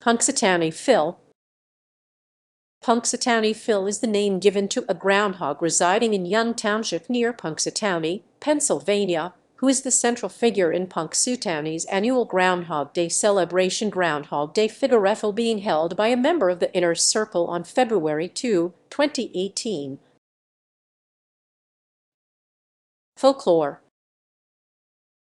Punxsutawney Phil. Punxsutawney Phil is the name given to a groundhog residing in Young Township near Punxsutawney, Pennsylvania, who is the central figure in Punxsutawney's annual Groundhog Day celebration. Groundhog Day figure being held by a member of the Inner Circle on February 2, 2018. Folklore.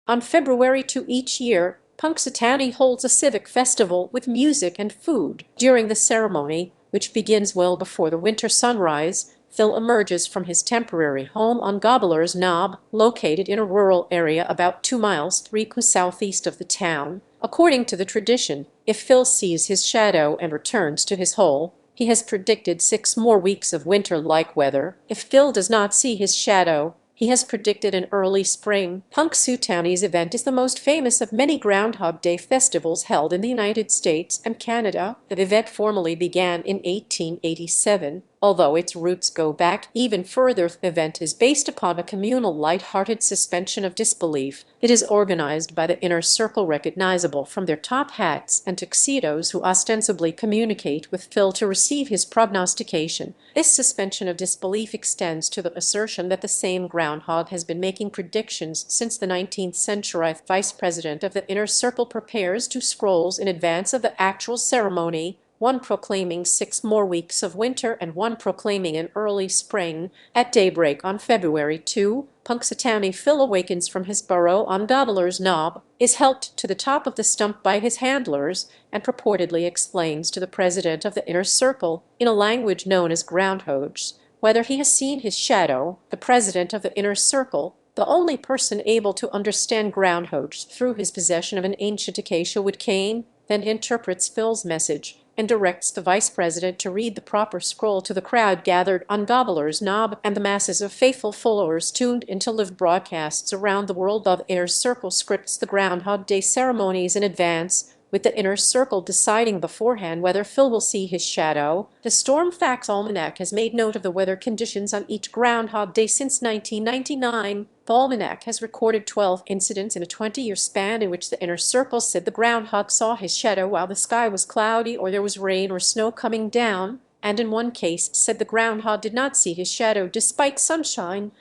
On February 2 each year, Punxsutawney holds a civic festival with music and food. During the ceremony, which begins well before the winter sunrise, Phil emerges from his temporary home on Gobbler's Knob, located in a rural area about 2 miles 3 km southeast of the town. According to the tradition, if Phil sees his shadow and returns to his hole, he has predicted 6 more weeks of winter-like weather. If Phil does not see his shadow, he has predicted an early spring. Punxsutawney's event is the most famous of many Groundhog Day festivals held in the United States and Canada. The event formally began in 1887, although its roots go back even further. The event is based upon a communal, light-hearted suspension of disbelief. It is organized by the Inner Circle, recognizable from their top hats and tuxedos, who ostensibly communicate with Phil to receive his prognostication. This suspension of disbelief extends to the assertion that the same groundhog has been making predictions since the 19th century. Vice President of the Inner Circle prepares 2 scrolls in advance of the actual ceremony, one proclaiming 6 more weeks of winter and one proclaiming an early spring. At daybreak on February 2, Punxsutawney Phil awakens from his burrow on Gobbler's Knob, is helped to the top of the stump by his handlers, and purportedly explains to the president of the Inner Circle, in a language known as groundhogs, whether he has seen his shadow. The president of the Inner Circle, the only person able to understand groundhogs through his possession of an ancient acacia wood cane, then interprets Phil's message and directs the vice president to read the proper scroll to the crowd gathered on Gobbler's Knob and the masses of faithful followers tuned into live broadcasts around the world. Of Inner Circle scripts the Groundhog Day ceremonies in advance, with the Inner Circle deciding beforehand whether Phil will see his shadow. The Storm Facts Almanac has made note of the weather conditions on each Groundhog Day since 1999. The almanac has recorded 12 incidents in a 20-year span in which the Inner Circle said the groundhog saw his shadow while the sky was cloudy or there was rain or snow coming down, and in one case said the groundhog did not see his shadow despite sunshine.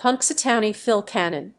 Punxsutawney Phil canon.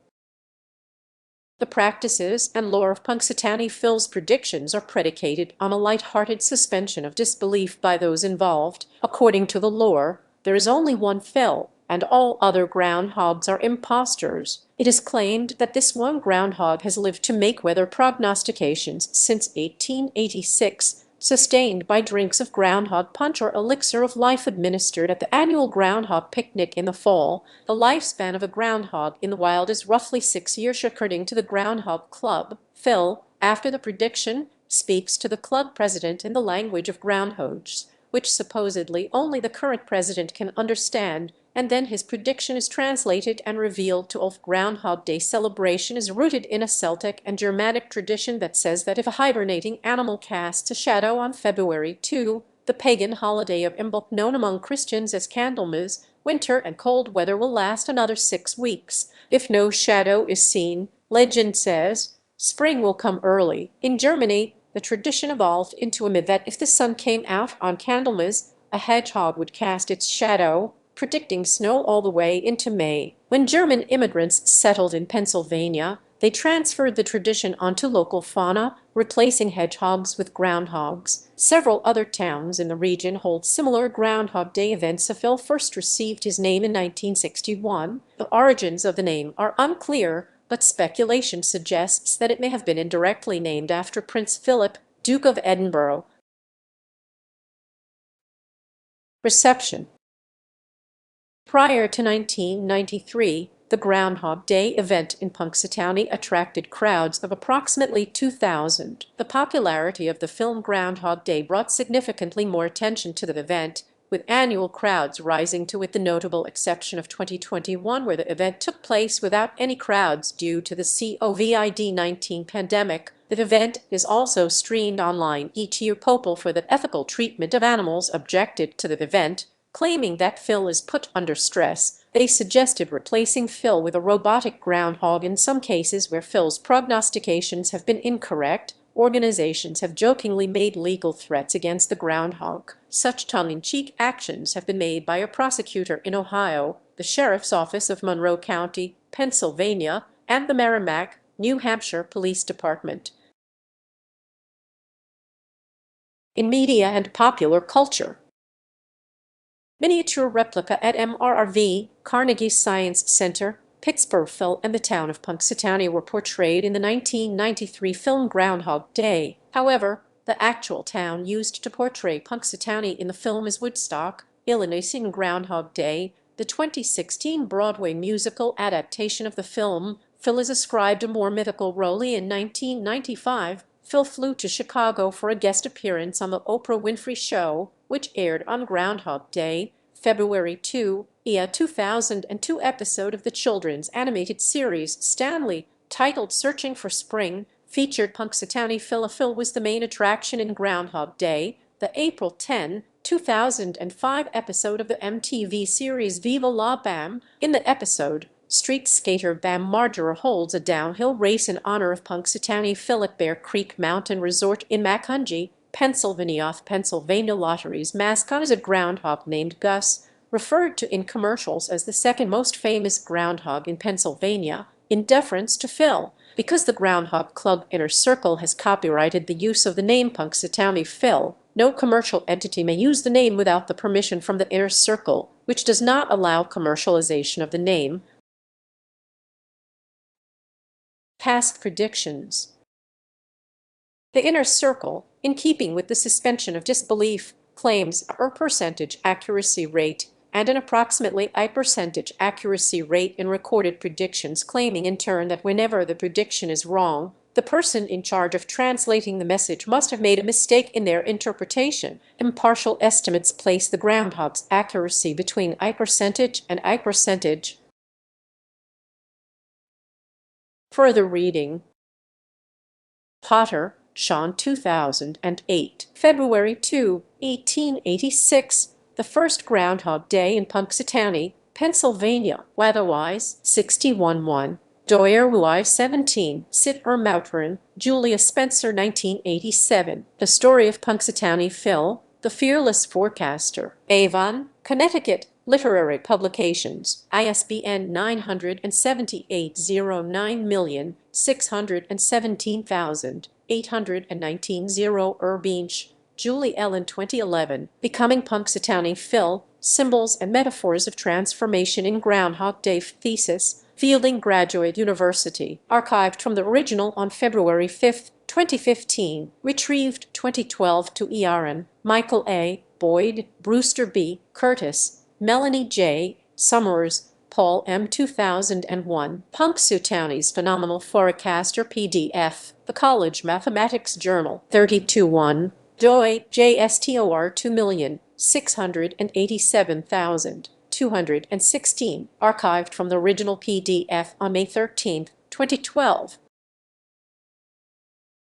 The practices and lore of Punxsutawney Phil's predictions are predicated on a light-hearted suspension of disbelief by those involved. According to the lore, there is only one Phil, and all other groundhogs are impostors. It is claimed that this one groundhog has lived to make weather prognostications since 1886, sustained by drinks of groundhog punch or elixir of life administered at the annual groundhog picnic in the fall. The lifespan of a groundhog in the wild is roughly 6 years, according to the Groundhog Club. Phil, after the prediction, speaks to the club president in the language of groundhogs, which supposedly only the current president can understand, and then his prediction is translated and revealed to all. Groundhog Day celebration is rooted in a Celtic and Germanic tradition that says that if a hibernating animal casts a shadow on February 2, the pagan holiday of Imbolc known among Christians as Candlemas, winter and cold weather will last another 6 weeks. If no shadow is seen, legend says, spring will come early. In Germany, the tradition evolved into a myth that if the sun came out on Candlemas, a hedgehog would cast its shadow, predicting snow all the way into May. When German immigrants settled in Pennsylvania, they transferred the tradition onto local fauna, replacing hedgehogs with groundhogs. Several other towns in the region hold similar Groundhog Day events. Phil first received his name in 1961. The origins of the name are unclear, but speculation suggests that it may have been indirectly named after Prince Philip, Duke of Edinburgh. Reception. Prior to 1993, the Groundhog Day event in Punxsutawney attracted crowds of approximately 2,000. The popularity of the film Groundhog Day brought significantly more attention to the event, with annual crowds rising to it, the notable exception of 2021, where the event took place without any crowds due to the COVID-19 pandemic. The event is also streamed online each year. Popal for the ethical treatment of animals objected to the event, Claiming that Phil is put under stress, they suggested replacing Phil with a robotic groundhog. In some cases where Phil's prognostications have been incorrect, organizations have jokingly made legal threats against the groundhog. Such tongue-in-cheek actions have been made by a prosecutor in Ohio, the Sheriff's Office of Monroe County, Pennsylvania, and the Merrimack, New Hampshire Police Department. In media and popular culture, miniature replica at MRRV, Carnegie Science Center, Pittsburgh. Phil and the town of Punxsutawney were portrayed in the 1993 film Groundhog Day. However, the actual town used to portray Punxsutawney in the film is Woodstock, Illinois. In Groundhog Day, the 2016 Broadway musical adaptation of the film, Phil is ascribed a more mythical role. In 1995, Phil flew to Chicago for a guest appearance on The Oprah Winfrey Show, which aired on Groundhog Day, February 2. A 2002 episode of the children's animated series Stanley, titled Searching for Spring, featured Punxsutawney Phil. Phil was the main attraction in Groundhog Day, the April 10, 2005 episode of the MTV series Viva La Bam. In the episode, street skater Bam Margera holds a downhill race in honor of Punxsutawney Phil at Bear Creek Mountain Resort in Macungie, Pennsylvania. Pennsylvania Lottery's mascot is a groundhog named Gus, referred to in commercials as the second most famous groundhog in Pennsylvania, in deference to Phil. Because the Groundhog Club Inner Circle has copyrighted the use of the name Punxsutawney Phil, no commercial entity may use the name without the permission from the Inner Circle, which does not allow commercialization of the name. Past predictions. The Inner Circle, in keeping with the suspension of disbelief, claims a percentage accuracy rate and an approximately a percentage accuracy rate in recorded predictions, claiming in turn that whenever the prediction is wrong, the person in charge of translating the message must have made a mistake in their interpretation. Impartial estimates place the groundhog's accuracy between a percentage and a percentage. Further reading. Potter, Sean. 2008. February 2, 1886. The first Groundhog Day in Punxsutawney, Pennsylvania. Weatherwise, 61-1. Doyer 17. Sit Moutran, Julia Spencer. 1987. The Story of Punxsutawney Phil, The Fearless Forecaster. Avon, Connecticut. Literary Publications. ISBN 978-009617819. 0 Urbinch, Julie Ellen. 2011. Becoming Punxsutawney Phil, Symbols and Metaphors of Transformation in Groundhog Day. Thesis, Fielding Graduate University. Archived from the original on February 5, 2015. Retrieved 2012. To Aaron, Michael A., Boyd, Brewster B., Curtis, Melanie J., Summers, Paul M. 2001. Punxsutawney's Phenomenal Forecaster PDF. The College Mathematics Journal. 32-1. DOI JSTOR 2,687,216. Archived from the original PDF on May 13, 2012.